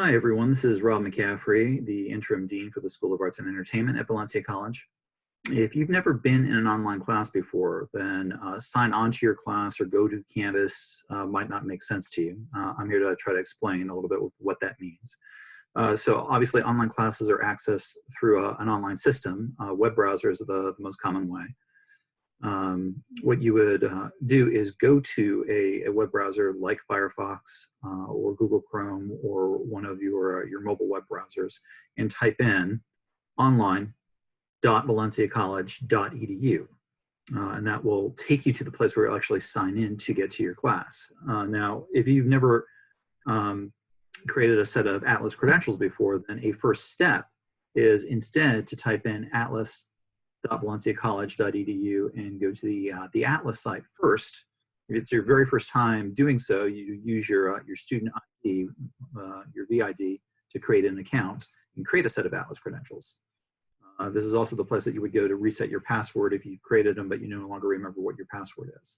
Hi, everyone. This is Rob McCaffrey, the Interim Dean for the School of Arts and Entertainment at Valencia College. If you've never been in an online class before, then sign on to your class or go to Canvas might not make sense to you. I'm here to try to explain a little bit what that means. So obviously online classes are accessed through an online system. Web browser is the most common way. What you would do is go to a web browser like Firefox or Google Chrome or one of your mobile web browsers and type in online.valenciacollege.edu. And that will take you to the place where you'll actually sign in to get to your class. Now, if you've never created a set of Atlas credentials before, then a first step is instead to type in atlas.valenciacollege.edu and go to the Atlas site first. If it's your very first time doing so, you use your student ID, your VID, to create an account and create a set of Atlas credentials. This is also the place that you would go to reset your password if you created them, but you no longer remember what your password is.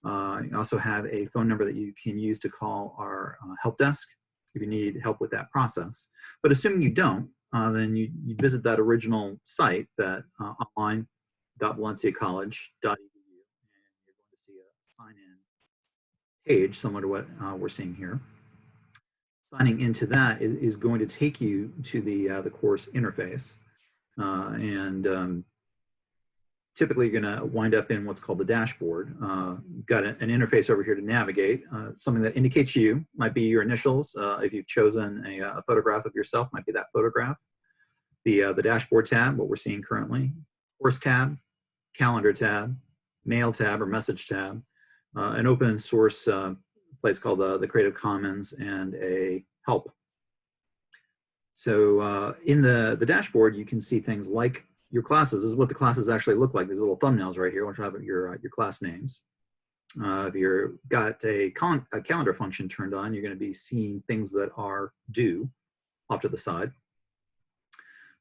You also have a phone number that you can use to call our help desk if you need help with that process. But assuming you don't, then you visit that original site, that online.valenciacollege.edu, and you're going to see a sign-in page similar to what we're seeing here. Signing into that is going to take you to the course interface. Typically you're going to wind up in what's called the dashboard. You've got an interface over here to navigate. Something that indicates you might be your initials. If you've chosen a photograph of yourself, might be that photograph. The dashboard tab, what we're seeing currently, course tab, calendar tab, mail tab or message tab, an open source place called the Creative Commons, and a help. So in the dashboard, you can see things like your classes. This is what the classes actually look like. These little thumbnails right here, which have your class names. If you've got a calendar function turned on, you're going to be seeing things that are due off to the side.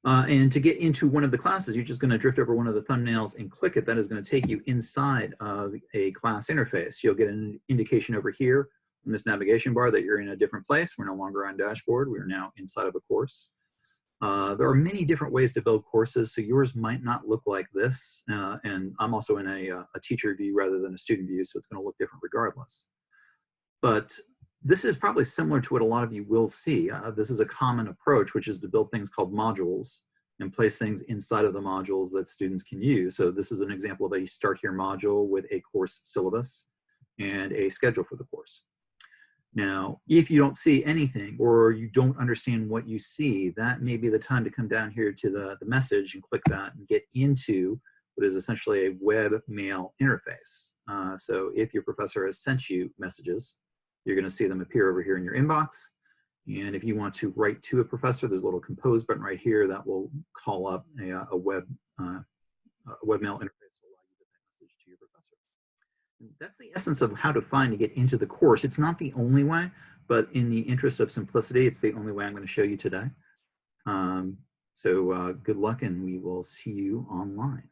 And to get into one of the classes, you're just going to drift over one of the thumbnails and click it. That is going to take you inside of a class interface. You'll get an indication over here in this navigation bar that you're in a different place. We're no longer on dashboard. We are now inside of a course. There are many different ways to build courses, so yours might not look like this. And I'm also in a teacher view rather than a student view, so it's going to look different regardless. But this is probably similar to what a lot of you will see. This is a common approach, which is to build things called modules and place things inside of the modules that students can use. So this is an example of a Start Here module with a course syllabus and a schedule for the course. Now, if you don't see anything or you don't understand what you see, that may be the time to come down here to the message and click that and get into what is essentially a web mail interface. So if your professor has sent you messages, you're going to see them appear over here in your inbox. And if you want to write to a professor, there's a little compose button right here that will call up a web mail interface to allow you to get that message to your professor. And that's the essence of how to find to get into the course. It's not the only way, but in the interest of simplicity, it's the only way I'm going to show you today. So good luck, and we will see you online.